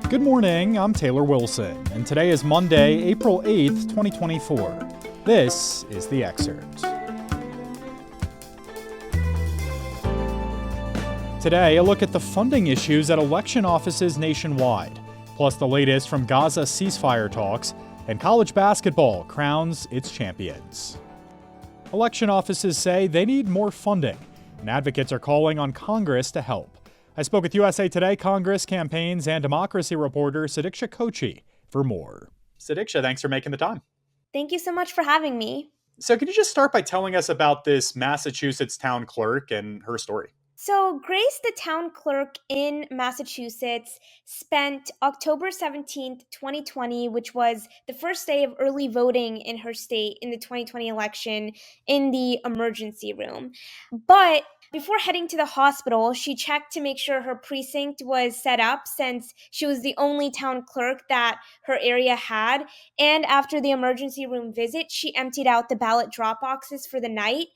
Good morning, I'm Taylor Wilson, and today is Monday, April 8th, 2024. This is the Excerpt. Today, a look at the funding issues at election offices nationwide, plus the latest from Gaza ceasefire talks, and college basketball crowns its champions. Election offices say they need more funding, and advocates are calling on Congress to help. I spoke with USA Today Congress campaigns and Democracy Reporter Sudiksha Kochi for more. Sudiksha, thanks for making the time. Thank you so much for having me. So can you just start by telling us about this Massachusetts town clerk and her story? So, Grace, the town clerk in Massachusetts, spent October 17th, 2020, which was the first day of early voting in her state in the 2020 election, in the emergency room. But before heading to the hospital, she checked to make sure her precinct was set up since she was the only town clerk that her area had. And after the emergency room visit, she emptied out the ballot drop boxes for the night.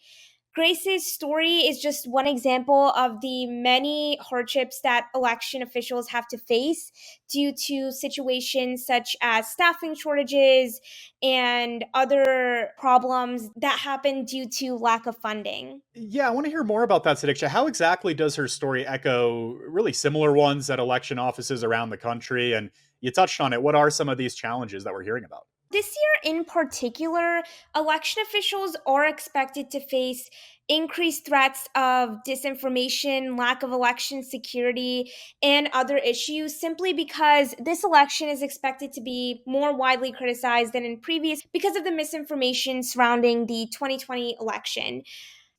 Grace's story is just one example of the many hardships that election officials have to face due to situations such as staffing shortages and other problems that happen due to lack of funding. Yeah, I want to hear more about that, Sudiksha. How exactly does her story echo really similar ones at election offices around the country? And you touched on it. What are some of these challenges that we're hearing about? This year in particular, election officials are expected to face increased threats of disinformation, lack of election security, and other issues simply because this election is expected to be more widely criticized than in previous because of the misinformation surrounding the 2020 election.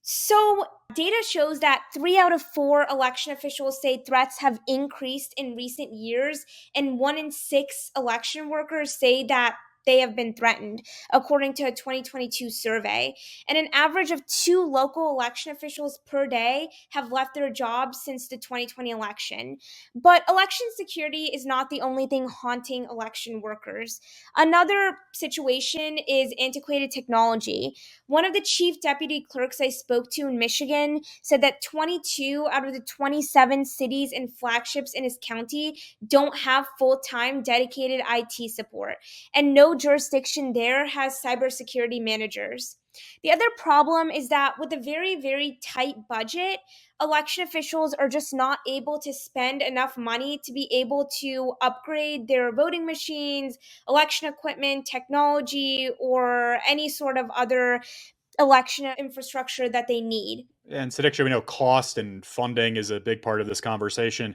So, data shows that 3 out of 4 election officials say threats have increased in recent years, and 1 in 6 election workers say that they have been threatened, according to a 2022 survey. And an average of 2 local election officials per day have left their jobs since the 2020 election. But election security is not the only thing haunting election workers. Another situation is antiquated technology. One of the chief deputy clerks I spoke to in Michigan said that 22 out of the 27 cities and flagships in his county don't have full-time dedicated IT support, and no jurisdiction there has cybersecurity managers. The other problem is that with a very, very tight budget, election officials are just not able to spend enough money to be able to upgrade their voting machines, election equipment, technology, or any sort of other election infrastructure that they need. And Sudiksha, we know cost and funding is a big part of this conversation.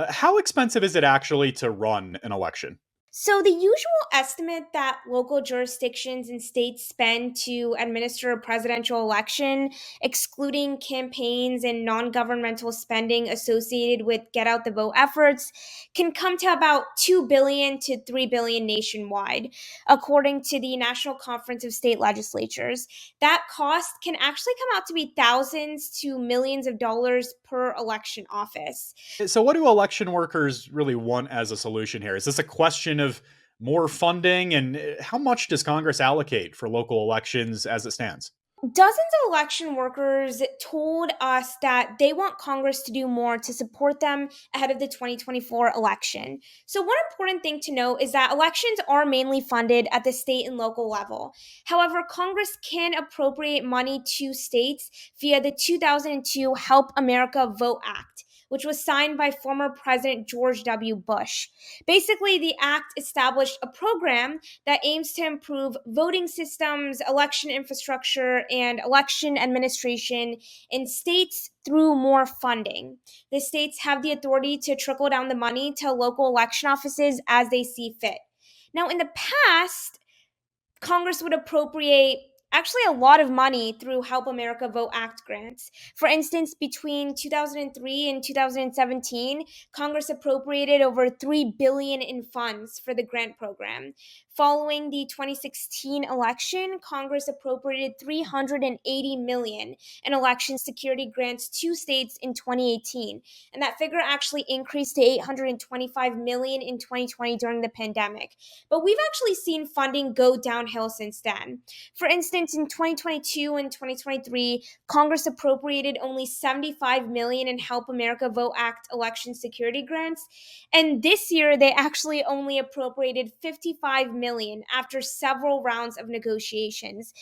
How expensive is it actually to run an election? So, the usual estimate that local jurisdictions and states spend to administer a presidential election, excluding campaigns and non governmental spending associated with get out the vote efforts, can come to about $2 billion to $3 billion nationwide, according to the National Conference of State Legislatures. That cost can actually come out to be thousands to millions of dollars per election office. So, what do election workers really want as a solution here? Is this a question of more funding? And how much does Congress allocate for local elections as it stands? Dozens of election workers told us that they want Congress to do more to support them ahead of the 2024 election. So, one important thing to note is that elections are mainly funded at the state and local level. However, Congress can appropriate money to states via the 2002 Help America Vote Act, which was signed by former President George W. Bush. Basically, the act established a program that aims to improve voting systems, election infrastructure, and election administration in states through more funding. The states have the authority to trickle down the money to local election offices as they see fit. Now, in the past, Congress would appropriate actually a lot of money through Help America Vote Act grants. For instance, between 2003 and 2017, Congress appropriated over $3 billion in funds for the grant program. Following the 2016 election, Congress appropriated $380 million in election security grants to states in 2018, and that figure actually increased to $825 million in 2020 during the pandemic. But we've actually seen funding go downhill since then. For instance, in 2022 and 2023, Congress appropriated only $75 million in Help America Vote Act election security grants, and this year they actually only appropriated $55 million after several rounds of negotiations.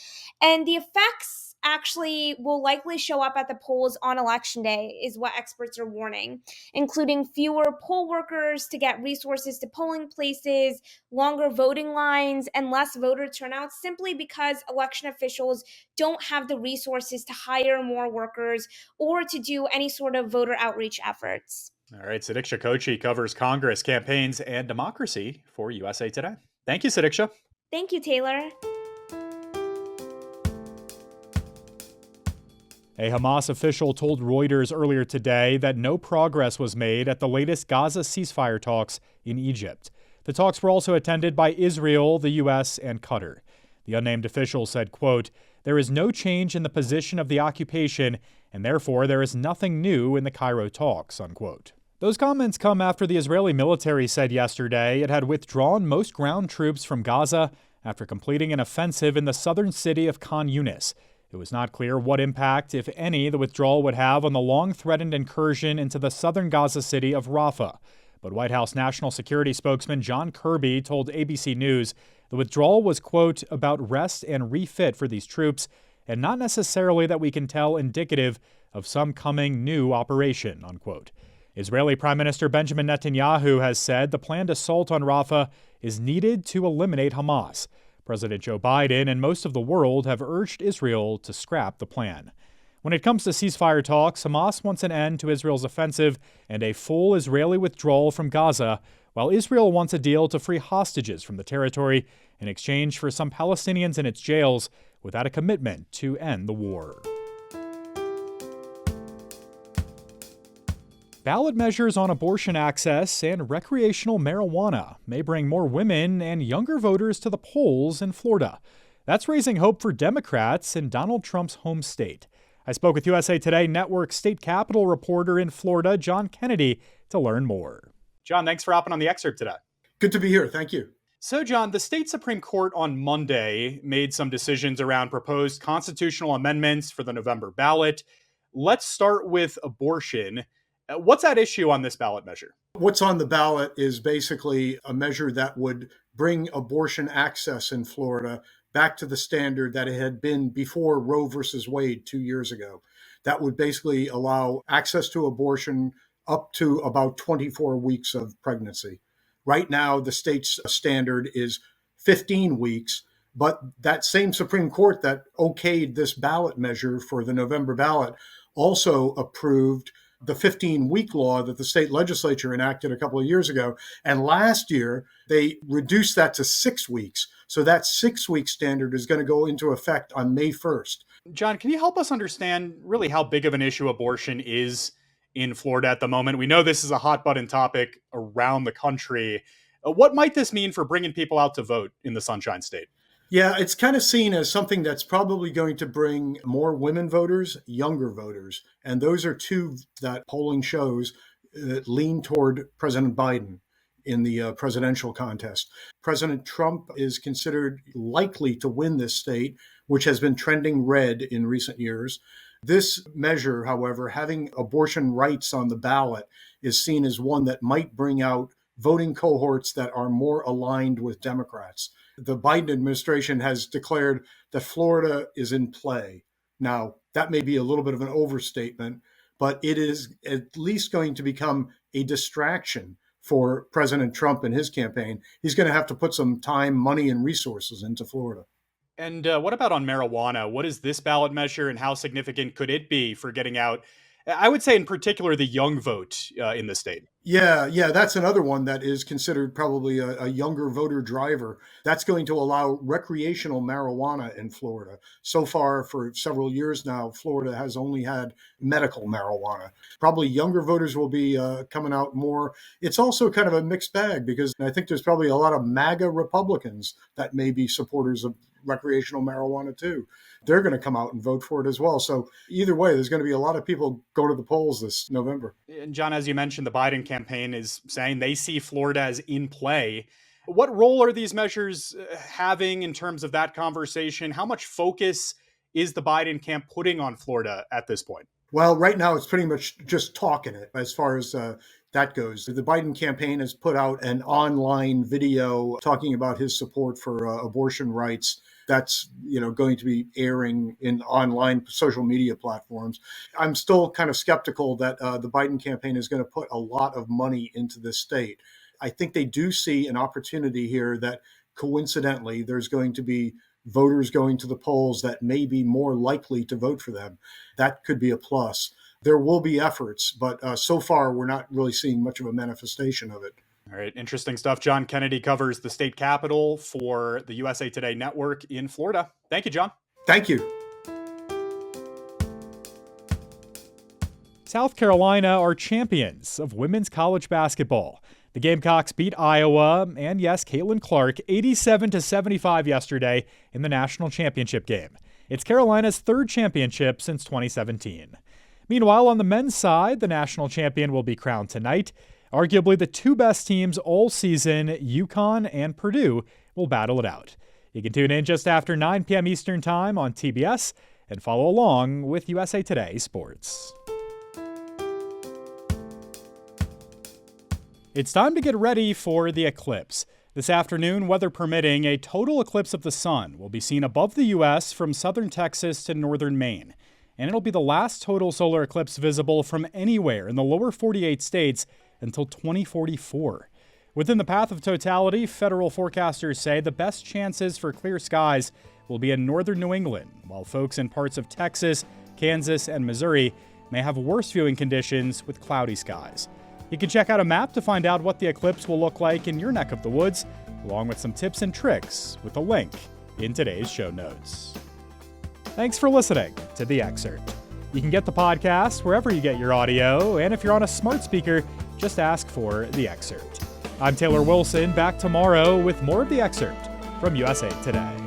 And the effects actually will likely show up at the polls on election day, is what experts are warning, including fewer poll workers to get resources to polling places, longer voting lines, and less voter turnout, simply because election officials don't have the resources to hire more workers or to do any sort of voter outreach efforts. All right, Sudiksha Kochi covers Congress, campaigns, and democracy for USA Today. Thank you, Sudiksha. Thank you, Taylor. A Hamas official told Reuters earlier today that no progress was made at the latest Gaza ceasefire talks in Egypt. The talks were also attended by Israel, the U.S., and Qatar. The unnamed official said, quote, "There is no change in the position of the occupation, and therefore there is nothing new in the Cairo talks," unquote. Those comments come after the Israeli military said yesterday it had withdrawn most ground troops from Gaza after completing an offensive in the southern city of Khan Yunis. It was not clear what impact, if any, the withdrawal would have on the long-threatened incursion into the southern Gaza city of Rafah. But White House National Security spokesman John Kirby told ABC News the withdrawal was, quote, about rest and refit for these troops, and not necessarily that we can tell indicative of some coming new operation, unquote. Israeli Prime Minister Benjamin Netanyahu has said the planned assault on Rafah is needed to eliminate Hamas. President Joe Biden and most of the world have urged Israel to scrap the plan. When it comes to ceasefire talks, Hamas wants an end to Israel's offensive and a full Israeli withdrawal from Gaza, while Israel wants a deal to free hostages from the territory in exchange for some Palestinians in its jails without a commitment to end the war. Ballot measures on abortion access and recreational marijuana may bring more women and younger voters to the polls in Florida. That's raising hope for Democrats in Donald Trump's home state. I spoke with USA Today Network state capitol reporter in Florida, John Kennedy, to learn more. John, thanks for hopping on the Excerpt today. Good to be here. Thank you. So, John, the state Supreme Court on Monday made some decisions around proposed constitutional amendments for the November ballot. Let's start with abortion. What's at issue on this ballot measure? What's on the ballot is basically a measure that would bring abortion access in Florida back to the standard that it had been before Roe versus Wade 2 years ago. That would basically allow access to abortion up to about 24 weeks of pregnancy. Right now, the state's standard is 15 weeks, but that same Supreme Court that okayed this ballot measure for the November ballot also approved the 15-week law that the state legislature enacted a couple of years ago. And last year, they reduced that to 6 weeks. So that 6-week standard is going to go into effect on May 1st. John, can you help us understand really how big of an issue abortion is in Florida at the moment? We know this is a hot button topic around the country. What might this mean for bringing people out to vote in the Sunshine State? Yeah, it's kind of seen as something that's probably going to bring more women voters, younger voters. And those are two that polling shows that lean toward President Biden in the presidential contest. President Trump is considered likely to win this state, which has been trending red in recent years. This measure, however, having abortion rights on the ballot is seen as one that might bring out voting cohorts that are more aligned with Democrats. The Biden administration has declared that Florida is in play. Now, that may be a little bit of an overstatement, but it is at least going to become a distraction for President Trump and his campaign. He's going to have to put some time, money, and resources into Florida. And what about on marijuana? What is this ballot measure and how significant could it be for getting out I would say in particular the young vote in the state. Yeah, that's another one that is considered probably a younger voter driver. That's going to allow recreational marijuana in Florida. So far, for several years now, Florida has only had medical marijuana. Probably younger voters will be coming out more. It's also kind of a mixed bag because I think there's probably a lot of MAGA Republicans that may be supporters of recreational marijuana too. They're going to come out and vote for it as well. So either way, there's going to be a lot of people go to the polls this November. And John, as you mentioned, the Biden campaign is saying they see Florida as in play. What role are these measures having in terms of that conversation? How much focus is the Biden camp putting on Florida at this point? Well, right now it's pretty much just talking it as far as that goes. The Biden campaign has put out an online video talking about his support for abortion rights. That's going to be airing in online social media platforms. I'm still kind of skeptical that the Biden campaign is going to put a lot of money into this state. I think they do see an opportunity here that coincidentally there's going to be voters going to the polls that may be more likely to vote for them. That could be a plus. There will be efforts, but so far we're not really seeing much of a manifestation of it. All right, interesting stuff. John Kennedy covers the state capitol for the USA Today network in Florida. Thank you, John. Thank you. South Carolina are champions of women's college basketball. The Gamecocks beat Iowa and, yes, Caitlin Clark 87-75 yesterday in the national championship game. It's Carolina's third championship since 2017. Meanwhile, on the men's side, the national champion will be crowned tonight. Arguably the two best teams all season, UConn and Purdue, will battle it out. You can tune in just after 9 p.m. Eastern Time on TBS and follow along with USA Today Sports. It's time to get ready for the eclipse. This afternoon, weather permitting, a total eclipse of the sun will be seen above the U.S. from southern Texas to northern Maine. And it'll be the last total solar eclipse visible from anywhere in the lower 48 states until 2044. Within the path of totality, federal forecasters say the best chances for clear skies will be in northern New England, while folks in parts of Texas, Kansas, and Missouri may have worse viewing conditions with cloudy skies. You can check out a map to find out what the eclipse will look like in your neck of the woods, along with some tips and tricks with a link in today's show notes. Thanks for listening to The Excerpt. You can get the podcast wherever you get your audio, and if you're on a smart speaker, just ask for The Excerpt. I'm Taylor Wilson, back tomorrow with more of The Excerpt from USA Today.